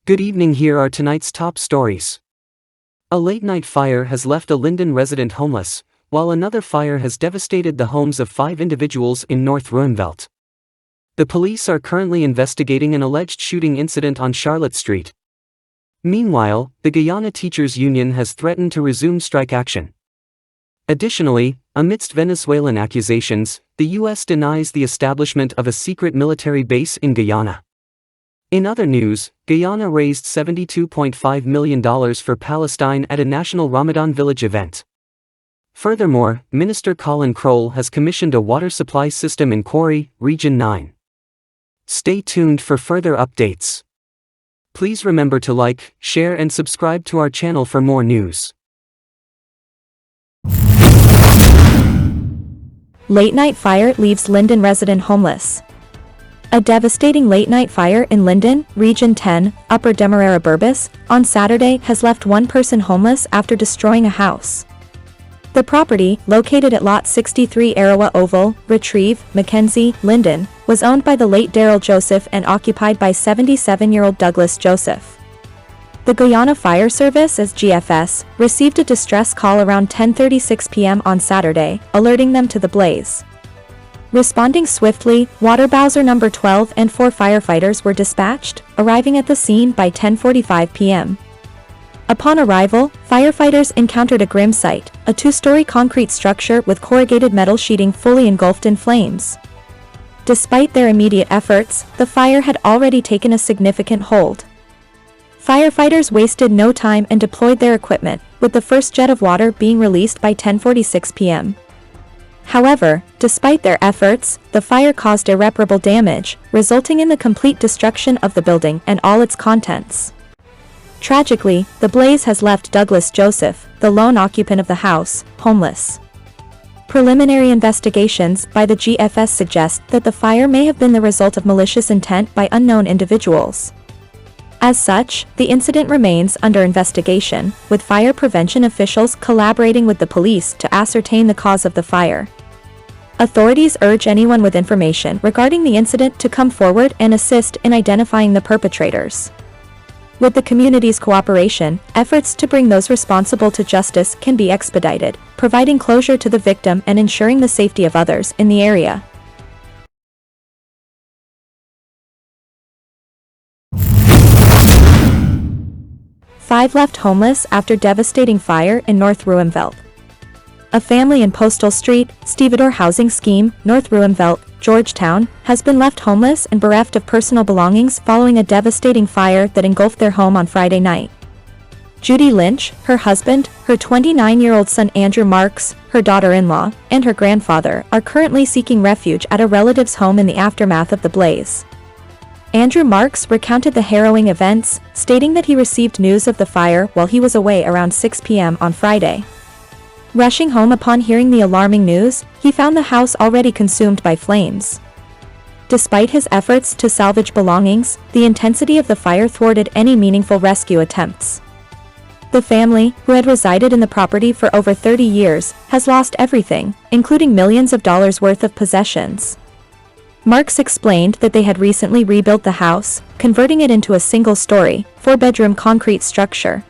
Good evening, here are tonight's top stories. A late-night fire has left a Lynden resident homeless, while another fire has devastated the homes of 5 individuals in North Rinvelt. The police are currently investigating an alleged shooting incident on Charlotte Street. Meanwhile, the Guyana Teachers Union has threatened to resume strike action. Additionally, amidst Venezuelan accusations, the U.S. denies the establishment of a secret military base in Guyana. In other news, Guyana raised $72.5 million for Palestine at a national Ramadan village event. Furthermore, Minister Colin Kroll has commissioned a water supply system in Quarry, Region 9. Stay tuned for further updates. Please remember to like, share and subscribe to our channel for more news. Late-night fire leaves Lynden resident homeless. A devastating late-night fire in Lynden, Region 10, Upper Demerara Burbus, on Saturday has left one person homeless after destroying a house. The property, located at Lot 63 Arawa Oval, Retrieve, Mackenzie, Lynden, was owned by the late Daryl Joseph and occupied by 77-year-old Douglas Joseph. The Guyana Fire Service, as GFS, received a distress call around 10:36 p.m. on Saturday, alerting them to the blaze. Responding swiftly, Water Bowser No. 12 and 4 firefighters were dispatched, arriving at the scene by 10:45 p.m. Upon arrival, firefighters encountered a grim sight, a 2-story concrete structure with corrugated metal sheeting fully engulfed in flames. Despite their immediate efforts, the fire had already taken a significant hold. Firefighters wasted no time and deployed their equipment, with the first jet of water being released by 10:46 p.m. However, despite their efforts, the fire caused irreparable damage, resulting in the complete destruction of the building and all its contents. Tragically, the blaze has left Douglas Joseph, the lone occupant of the house, homeless. Preliminary investigations by the GFS suggest that the fire may have been the result of malicious intent by unknown individuals. As such, the incident remains under investigation, with fire prevention officials collaborating with the police to ascertain the cause of the fire. Authorities urge anyone with information regarding the incident to come forward and assist in identifying the perpetrators. With the community's cooperation, efforts to bring those responsible to justice can be expedited, providing closure to the victim and ensuring the safety of others in the area. Five left homeless after devastating fire in North Rinvelt. A family in Postal Street, Stevedore Housing Scheme, North Rinvelt, Georgetown, has been left homeless and bereft of personal belongings following a devastating fire that engulfed their home on Friday night. Judy Lynch, her husband, her 29-year-old son Andrew Marks, her daughter-in-law, and her grandfather are currently seeking refuge at a relative's home in the aftermath of the blaze. Andrew Marks recounted the harrowing events, stating that he received news of the fire while he was away around 6 p.m. on Friday. Rushing home upon hearing the alarming news, he found the house already consumed by flames. Despite his efforts to salvage belongings, the intensity of the fire thwarted any meaningful rescue attempts. The family, who had resided in the property for over 30 years, has lost everything, including millions of dollars worth of possessions. Marks explained that they had recently rebuilt the house, converting it into a single-story, 4-bedroom concrete structure.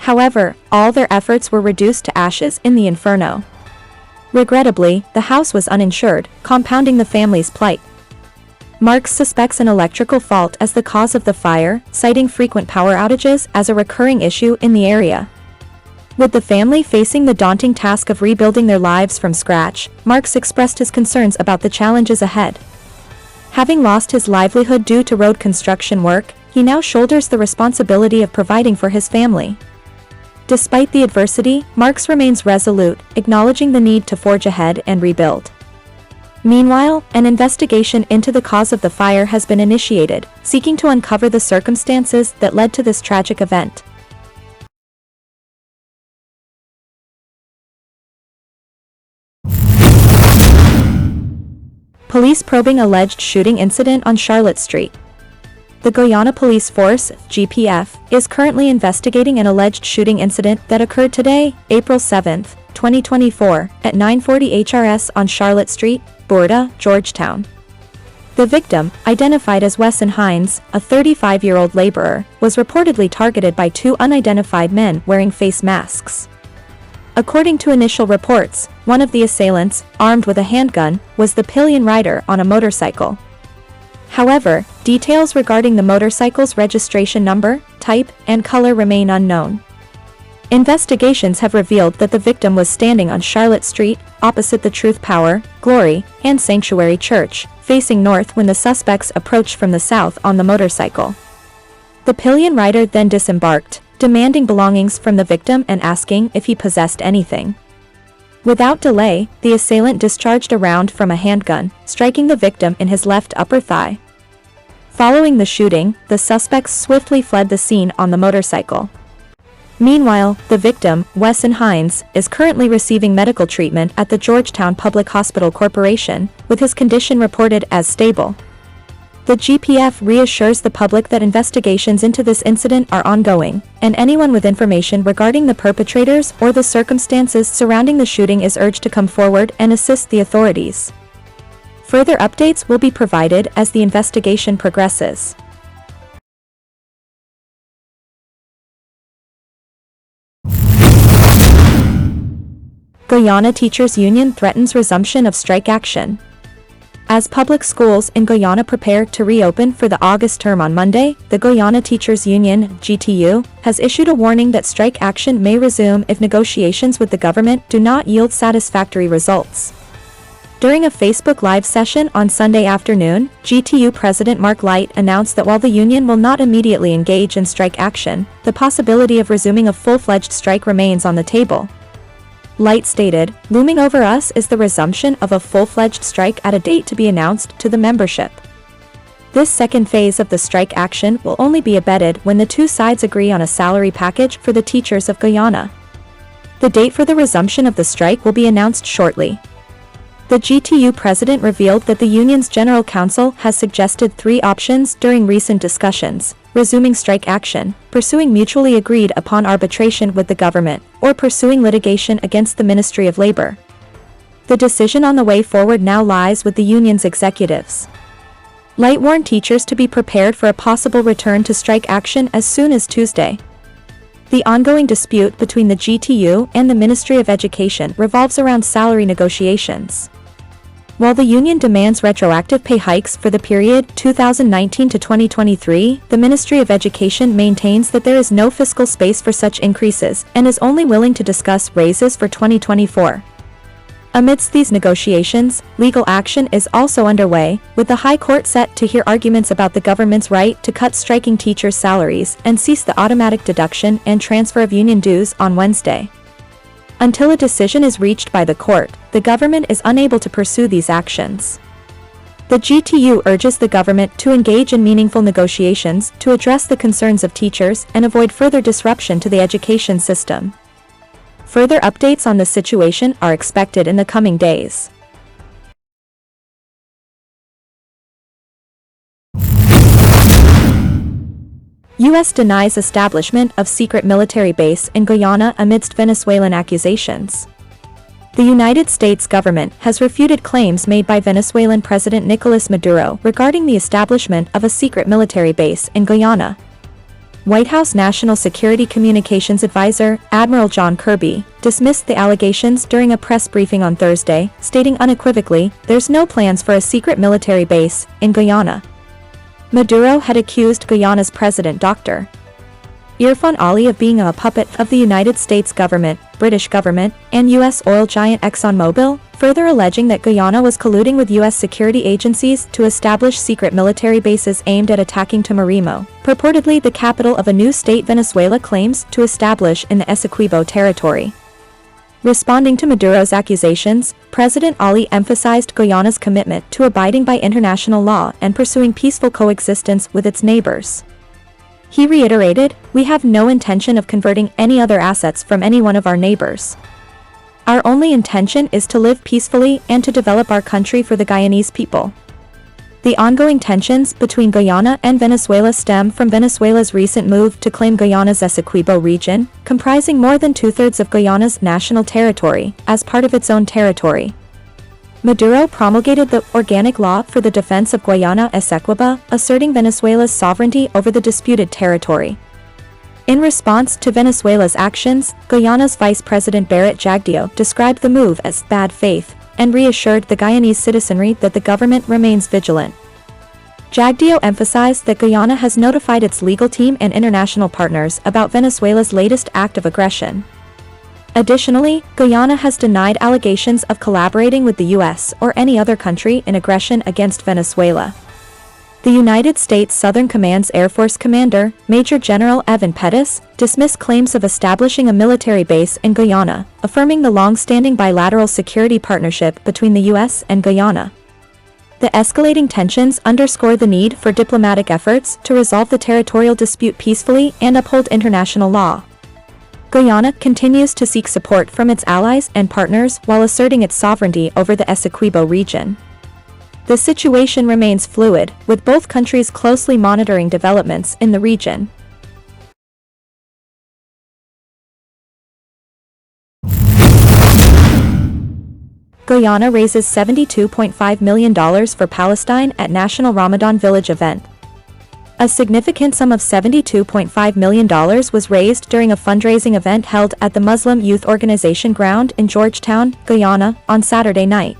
However, all their efforts were reduced to ashes in the inferno. Regrettably, the house was uninsured, compounding the family's plight. Marks suspects an electrical fault as the cause of the fire, citing frequent power outages as a recurring issue in the area. With the family facing the daunting task of rebuilding their lives from scratch, Marks expressed his concerns about the challenges ahead. Having lost his livelihood due to road construction work, he now shoulders the responsibility of providing for his family. Despite the adversity, Marks remains resolute, acknowledging the need to forge ahead and rebuild. Meanwhile, an investigation into the cause of the fire has been initiated, seeking to uncover the circumstances that led to this tragic event. Police probing alleged shooting incident on Charlotte Street. The Guyana Police Force, GPF, is currently investigating an alleged shooting incident that occurred today, April 7, 2024, at 940 HRS on Charlotte Street, Bourda, Georgetown. The victim, identified as Wesson Hines, a 35-year-old laborer, was reportedly targeted by two unidentified men wearing face masks. According to initial reports, one of the assailants, armed with a handgun, was the pillion rider on a motorcycle. However, details regarding the motorcycle's registration number, type, and color remain unknown. Investigations have revealed that the victim was standing on Charlotte Street, opposite the Truth Power, Glory, and Sanctuary Church, facing north when the suspects approached from the south on the motorcycle. The pillion rider then disembarked, demanding belongings from the victim and asking if he possessed anything. Without delay, the assailant discharged a round from a handgun, striking the victim in his left upper thigh. Following the shooting, the suspects swiftly fled the scene on the motorcycle. Meanwhile, the victim, Wesson Hines, is currently receiving medical treatment at the Georgetown Public Hospital Corporation, with his condition reported as stable. The GPF reassures the public that investigations into this incident are ongoing, and anyone with information regarding the perpetrators or the circumstances surrounding the shooting is urged to come forward and assist the authorities. Further updates will be provided as the investigation progresses. Guyana Teachers Union threatens resumption of strike action. As public schools in Guyana prepare to reopen for the August term on Monday, the Guyana Teachers Union (GTU) has issued a warning that strike action may resume if negotiations with the government do not yield satisfactory results. During a Facebook Live session on Sunday afternoon, GTU President Mark Light announced that while the union will not immediately engage in strike action, the possibility of resuming a full-fledged strike remains on the table. Light stated, "Looming over us is the resumption of a full-fledged strike at a date to be announced to the membership. This second phase of the strike action will only be abetted when the two sides agree on a salary package for the teachers of Guyana. The date for the resumption of the strike will be announced shortly." The GTU president revealed that the union's general counsel has suggested three options during recent discussions: resuming strike action, pursuing mutually agreed upon arbitration with the government, or pursuing litigation against the Ministry of Labor. The decision on the way forward now lies with the union's executives. Light warned teachers to be prepared for a possible return to strike action as soon as Tuesday. The ongoing dispute between the GTU and the Ministry of Education revolves around salary negotiations. While the union demands retroactive pay hikes for the period 2019 to 2023, the Ministry of Education maintains that there is no fiscal space for such increases and is only willing to discuss raises for 2024. Amidst these negotiations, legal action is also underway, with the High Court set to hear arguments about the government's right to cut striking teachers' salaries and cease the automatic deduction and transfer of union dues on Wednesday. Until a decision is reached by the court, the government is unable to pursue these actions. The GTU urges the government to engage in meaningful negotiations to address the concerns of teachers and avoid further disruption to the education system. Further updates on the situation are expected in the coming days. U.S. denies establishment of secret military base in Guyana amidst Venezuelan accusations. The United States government has refuted claims made by Venezuelan President Nicolas Maduro regarding the establishment of a secret military base in Guyana. White House National Security Communications Advisor, Admiral John Kirby, dismissed the allegations during a press briefing on Thursday, stating unequivocally, "There's no plans for a secret military base in Guyana." Maduro had accused Guyana's President Dr. Irfan Ali of being a puppet of the United States government, British government, and U.S. oil giant ExxonMobil, further alleging that Guyana was colluding with U.S. security agencies to establish secret military bases aimed at attacking Tamarimo, purportedly the capital of a new state Venezuela claims to establish in the Essequibo territory. Responding to Maduro's accusations, President Ali emphasized Guyana's commitment to abiding by international law and pursuing peaceful coexistence with its neighbors. He reiterated, "We have no intention of converting any other assets from any one of our neighbors. Our only intention is to live peacefully and to develop our country for the Guyanese people." The ongoing tensions between Guyana and Venezuela stem from Venezuela's recent move to claim Guyana's Essequibo region, comprising more than two-thirds of Guyana's national territory, as part of its own territory. Maduro promulgated the Organic Law for the Defense of Guyana Esequiba, asserting Venezuela's sovereignty over the disputed territory. In response to Venezuela's actions, Guyana's Vice President Barrett Jagdeo described the move as bad faith and reassured the Guyanese citizenry that the government remains vigilant. Jagdeo emphasized that Guyana has notified its legal team and international partners about Venezuela's latest act of aggression. Additionally, Guyana has denied allegations of collaborating with the U.S. or any other country in aggression against Venezuela. The United States Southern Command's Air Force Commander, Major General Evan Pettis, dismissed claims of establishing a military base in Guyana, affirming the long-standing bilateral security partnership between the U.S. and Guyana. The escalating tensions underscore the need for diplomatic efforts to resolve the territorial dispute peacefully and uphold international law. Guyana continues to seek support from its allies and partners while asserting its sovereignty over the Essequibo region. The situation remains fluid, with both countries closely monitoring developments in the region. Guyana raises $72.5 million for Palestine at National Ramadan Village event. A significant sum of $72.5 million was raised during a fundraising event held at the Muslim Youth Organization ground in Georgetown, Guyana, on Saturday night.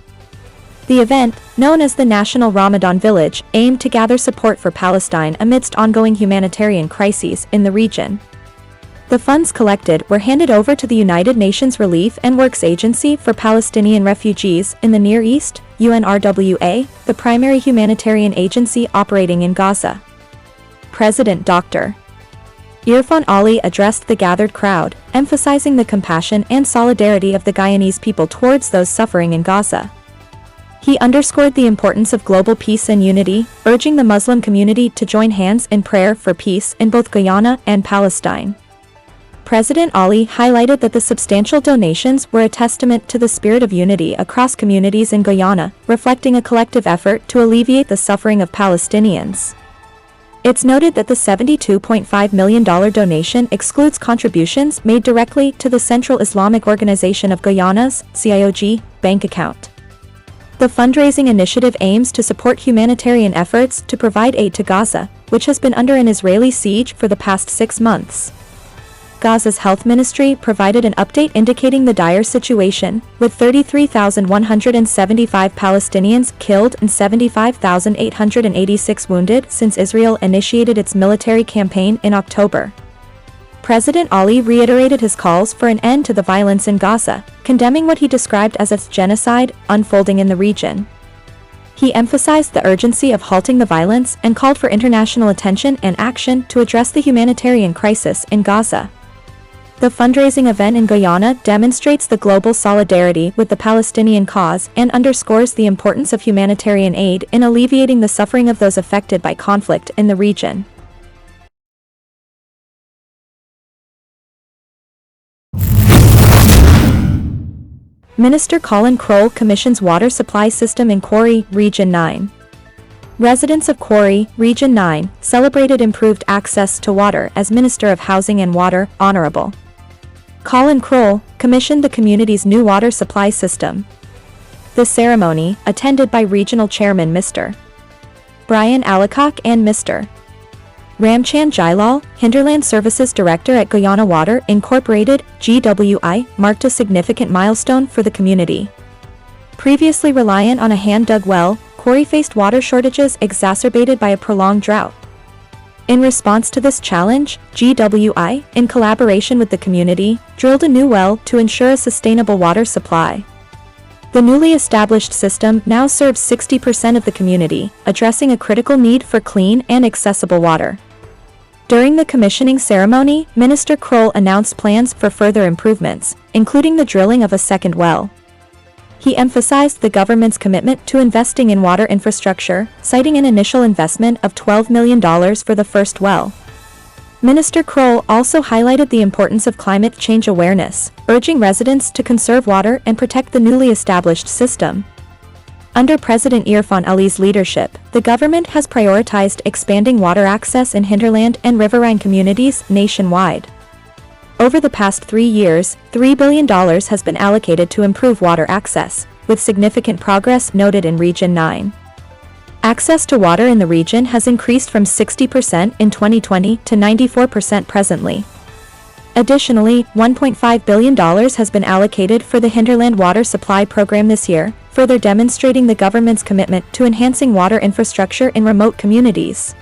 The event, known as the National Ramadan Village, aimed to gather support for Palestine amidst ongoing humanitarian crises in the region. The funds collected were handed over to the United Nations Relief and Works Agency for Palestinian Refugees in the Near East, UNRWA, the primary humanitarian agency operating in Gaza. President Dr. Irfan Ali addressed the gathered crowd, emphasizing the compassion and solidarity of the Guyanese people towards those suffering in Gaza. He underscored the importance of global peace and unity, urging the Muslim community to join hands in prayer for peace in both Guyana and Palestine. President Ali highlighted that the substantial donations were a testament to the spirit of unity across communities in Guyana, reflecting a collective effort to alleviate the suffering of Palestinians. It's noted that the $72.5 million donation excludes contributions made directly to the Central Islamic Organization of Guyana's CIOG bank account. The fundraising initiative aims to support humanitarian efforts to provide aid to Gaza, which has been under an Israeli siege for the past 6 months. Gaza's health ministry provided an update indicating the dire situation, with 33,175 Palestinians killed and 75,886 wounded since Israel initiated its military campaign in October. President Ali reiterated his calls for an end to the violence in Gaza, condemning what he described as a genocide unfolding in the region. He emphasized the urgency of halting the violence and called for international attention and action to address the humanitarian crisis in Gaza. The fundraising event in Guyana demonstrates the global solidarity with the Palestinian cause and underscores the importance of humanitarian aid in alleviating the suffering of those affected by conflict in the region. Minister Colin Kroll commissions water supply system in Quarry, Region 9. Residents of Quarry, Region 9, celebrated improved access to water as Minister of Housing and Water, Honorable Colin Kroll, commissioned the community's new water supply system. The ceremony, attended by Regional Chairman Mr. Brian Allicock and Mr. Ramchand Jailal, Hinterland Services Director at Guyana Water Incorporated, GWI, marked a significant milestone for the community. Previously reliant on a hand-dug well, Quarry faced water shortages exacerbated by a prolonged drought. In response to this challenge, GWI, in collaboration with the community, drilled a new well to ensure a sustainable water supply. The newly established system now serves 60% of the community, addressing a critical need for clean and accessible water. During the commissioning ceremony, Minister Kroll announced plans for further improvements, including the drilling of a second well. He emphasized the government's commitment to investing in water infrastructure, citing an initial investment of $12 million for the first well. Minister Kroll also highlighted the importance of climate change awareness, urging residents to conserve water and protect the newly established system. Under President Irfan Ali's leadership, the government has prioritized expanding water access in hinterland and riverine communities nationwide. Over the past 3 years, $3 billion has been allocated to improve water access, with significant progress noted in Region 9. Access to water in the region has increased from 60% in 2020 to 94% presently. Additionally, $1.5 billion has been allocated for the Hinterland Water Supply Program this year, further demonstrating the government's commitment to enhancing water infrastructure in remote communities.